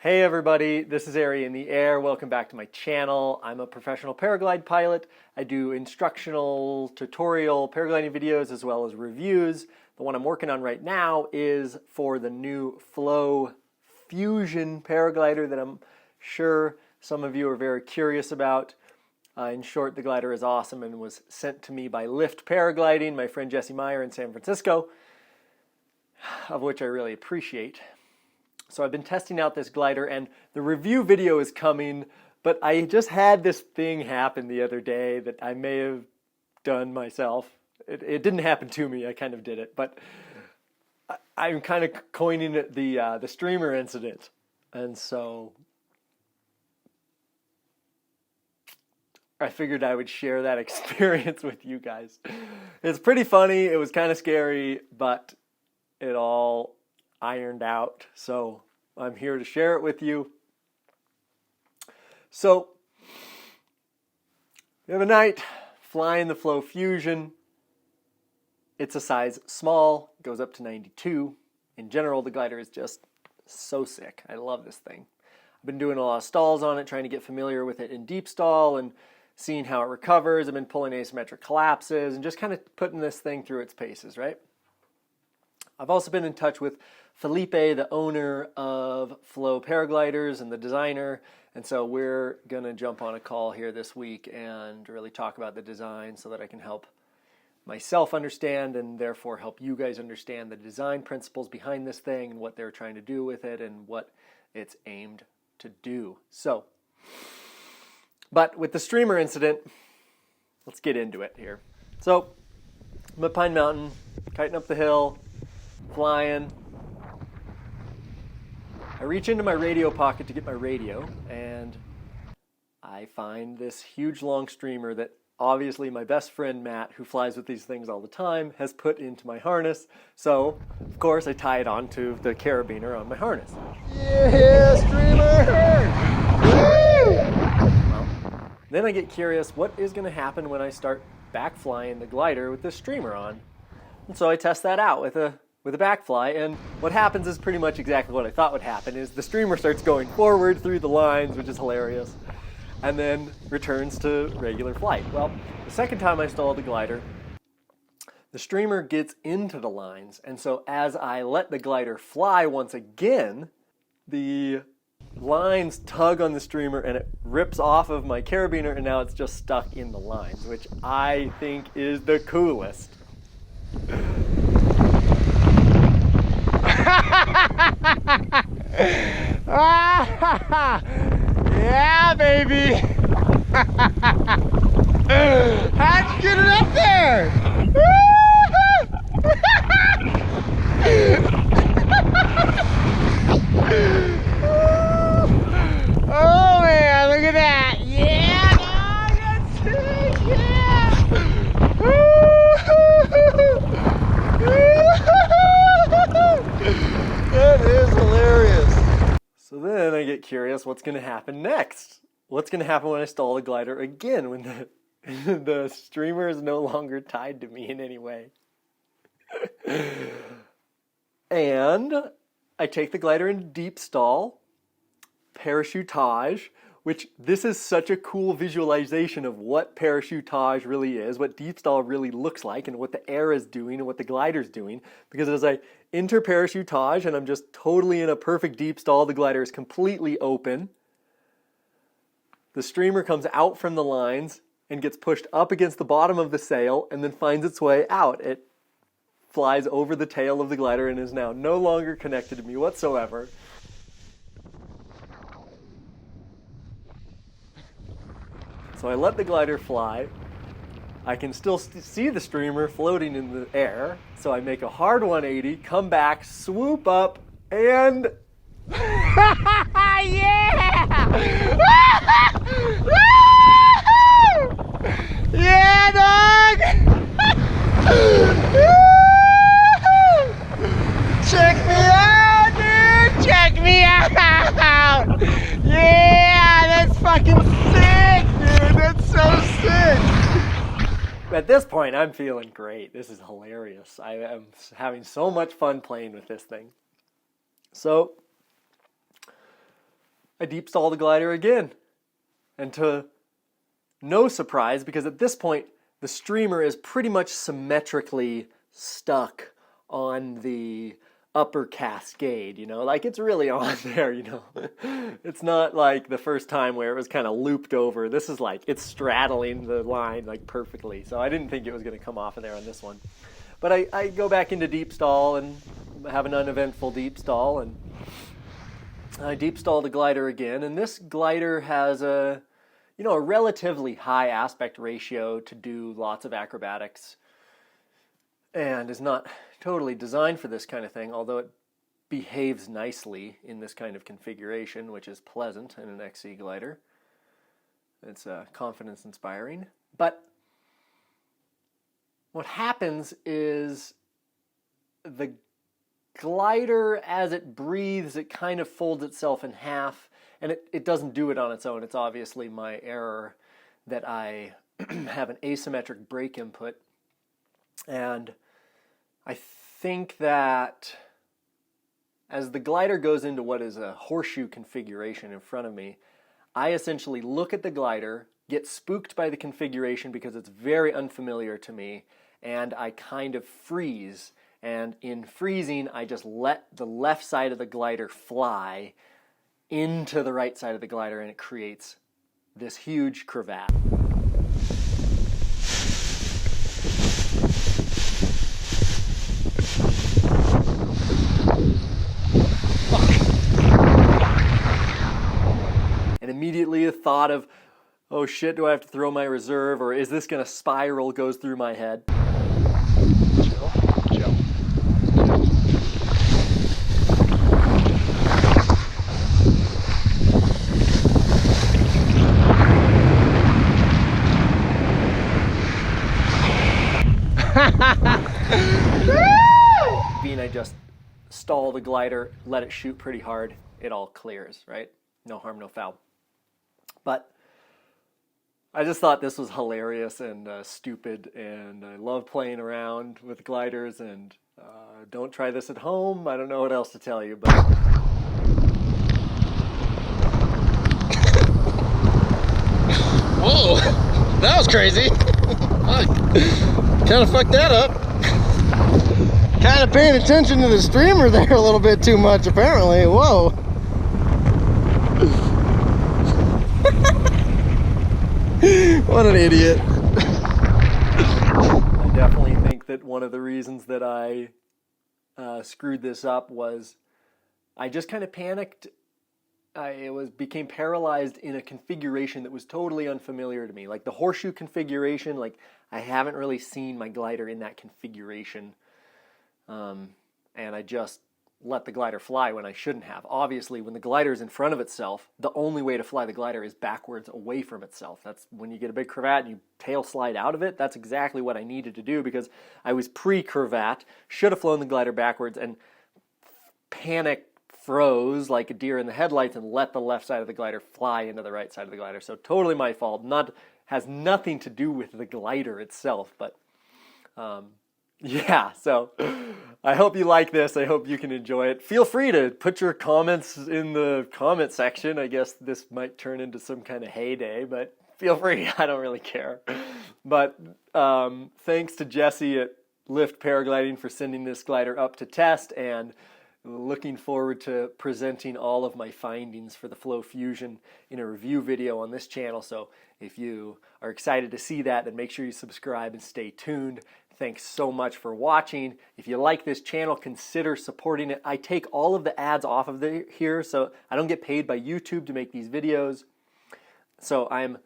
Hey everybody, this is Ari in the air. Welcome back to my channel. I'm a professional paraglide pilot. I do instructional, tutorial paragliding videos as well as reviews. The one I'm working on right now is for the new Flow Fusion paraglider that I'm sure some of you are very curious about. In short, the glider is awesome and was sent to me by Lift Paragliding, my friend Jesse Meyer in San Francisco, of which I really appreciate. So I've been testing out this glider and the review video is coming, but I just had this thing happen the other day that I may have done myself. It didn't happen to me, I kind of did it, but I'm kind of coining it the streamer incident. And so I figured I would share that experience with you guys. It's pretty funny, it was kind of scary, but it all ironed out, so I'm here to share it with you. So we have a night flying the Flow Fusion. It's a size small, goes up to 92. In general, the glider is just so sick. I love this thing. I've been doing a lot of stalls on it, trying to get familiar with it in deep stall and seeing how it recovers. I've been pulling asymmetric collapses and just kind of putting this thing through its paces, right? I've also been in touch with Felipe, the owner of Flow Paragliders and the designer, and so we're going to jump on a call here this week and really talk about the design so that I can help myself understand and therefore help you guys understand the design principles behind this thing and what they're trying to do with it and what it's aimed to do. So, but with the streamer incident, let's get into it here. So, I'm at Pine Mountain, kiting up the hill, flying. I reach into my radio pocket to get my radio, and I find this huge long streamer that obviously my best friend Matt, who flies with these things all the time, has put into my harness. So, of course, I tie it onto the carabiner on my harness. Yeah, streamer! Well, then I get curious, what is going to happen when I start back flying the glider with this streamer on? And so I test that out with a back fly, and what happens is pretty much exactly what I thought would happen, is the streamer starts going forward through the lines, which is hilarious, and then returns to regular flight. Well, the second time I stalled the glider, the streamer gets into the lines, and so as I let the glider fly once again, the lines tug on the streamer and it rips off of my carabiner, and now it's just stuck in the lines, which I think is the coolest. Yeah, baby! How'd you get it up there? Oh man, look at that! Yeah, dog, that's sick! Yeah! That is hilarious. So then I get curious, what's going to happen next? What's going to happen when I stall the glider again, when the streamer is no longer tied to me in any way? And I take the glider into deep stall, parachutage, which this is such a cool visualization of what parachutage really is, what deep stall really looks like, and what the air is doing and what the glider's doing. Because as I enter parachutage and I'm just totally in a perfect deep stall, the glider is completely open. The streamer comes out from the lines and gets pushed up against the bottom of the sail and then finds its way out. It flies over the tail of the glider and is now no longer connected to me whatsoever. So I let the glider fly. I can still see the streamer floating in the air. So I make a hard 180, come back, swoop up, and... Yeah! Yeah, dog! Check me out, dude! Check me out! Yeah, that's fucking sick, dude! That's so sick! At this point, I'm feeling great. This is hilarious. I am having so much fun playing with this thing. So, I deep stall the glider again. And to no surprise, because at this point, the streamer is pretty much symmetrically stuck on the upper cascade, you know, like it's really on there, you know. It's not like the first time where it was kind of looped over. This is like, it's straddling the line like perfectly. So I didn't think it was going to come off of there on this one. But I go back into deep stall and have an uneventful deep stall, and I deep stall the glider again. And this glider has a relatively high aspect ratio to do lots of acrobatics, and is not totally designed for this kind of thing, although it behaves nicely in this kind of configuration, which is pleasant in an XC glider. It's confidence inspiring. But what happens is the glider, as it breathes, it kind of folds itself in half, and it doesn't do it on its own. It's obviously my error that I have an asymmetric brake input. And I think that as the glider goes into what is a horseshoe configuration in front of me, I essentially look at the glider, get spooked by the configuration because it's very unfamiliar to me, and I kind of freeze. And in freezing, I just let the left side of the glider fly into the right side of the glider, and it creates this huge cravat. And immediately the thought of, oh shit, do I have to throw my reserve, or is this gonna spiral, goes through my head. Chill. I just stall the glider, let it shoot pretty hard, it all clears, right? No harm, no foul. But I just thought this was hilarious and stupid, and I love playing around with gliders, and don't try this at home. I don't know what else to tell you, but... Whoa, that was crazy. Kind of fucked that up. Kind of paying attention to the streamer there a little bit too much, apparently. Whoa. What an idiot. I definitely think that one of the reasons that I screwed this up was I just kind of panicked. I became paralyzed in a configuration that was totally unfamiliar to me. Like the horseshoe configuration, like I haven't really seen my glider in that configuration. And I just let the glider fly when I shouldn't have. Obviously, when the glider is in front of itself, the only way to fly the glider is backwards away from itself. That's when you get a big cravat and you tail slide out of it. That's exactly what I needed to do because I was pre-cravat, should have flown the glider backwards, and panic froze like a deer in the headlights and let the left side of the glider fly into the right side of the glider. So totally my fault. Has nothing to do with the glider itself, but yeah, so I hope you like this. I hope you can enjoy it. Feel free to put your comments in the comment section. I guess this might turn into some kind of heyday, but feel free. I don't really care. But thanks to Jesse at Lift Paragliding for sending this glider up to test, and looking forward to presenting all of my findings for the Flow Fusion in a review video on this channel. So if you are excited to see that, then make sure you subscribe and stay tuned. Thanks so much for watching. If you like this channel, consider supporting it. I take all of the ads off of here, so I don't get paid by YouTube to make these videos. So I'm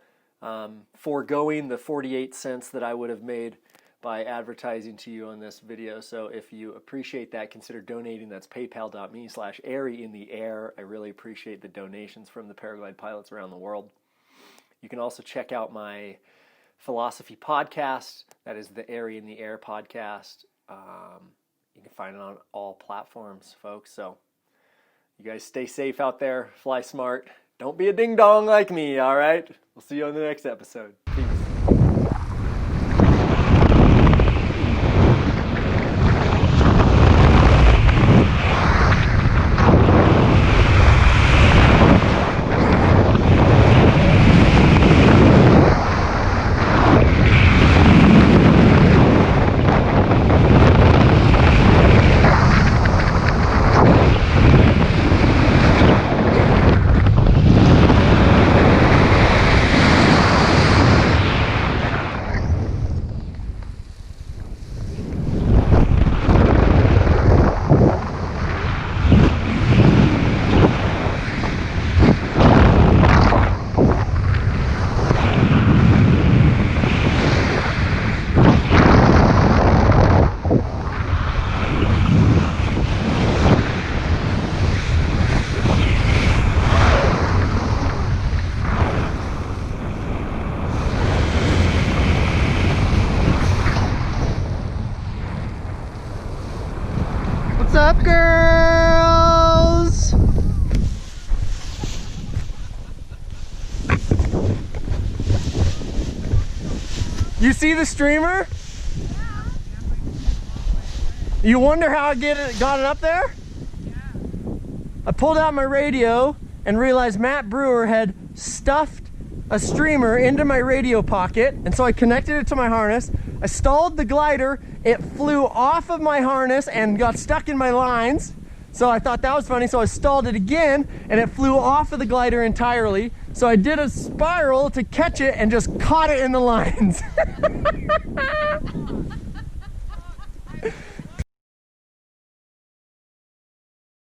foregoing the 48 cents that I would have made by advertising to you on this video. So if you appreciate that, consider donating. That's paypal.me/airyintheair. I really appreciate the donations from the paraglide pilots around the world. You can also check out my philosophy podcast. That is the Airy in the Air podcast. You can find it on all platforms, folks. So you guys stay safe out there. Fly smart. Don't be a ding-dong like me, all right? We'll see you on the next episode. Peace. You see the streamer? You wonder how I got it up there? I pulled out my radio and realized Matt Brewer had stuffed a streamer into my radio pocket, and so I connected it to my harness. I stalled the glider, it flew off of my harness and got stuck in my lines. So I thought that was funny, so I stalled it again and it flew off of the glider entirely. So I did a spiral to catch it and just caught it in the lines.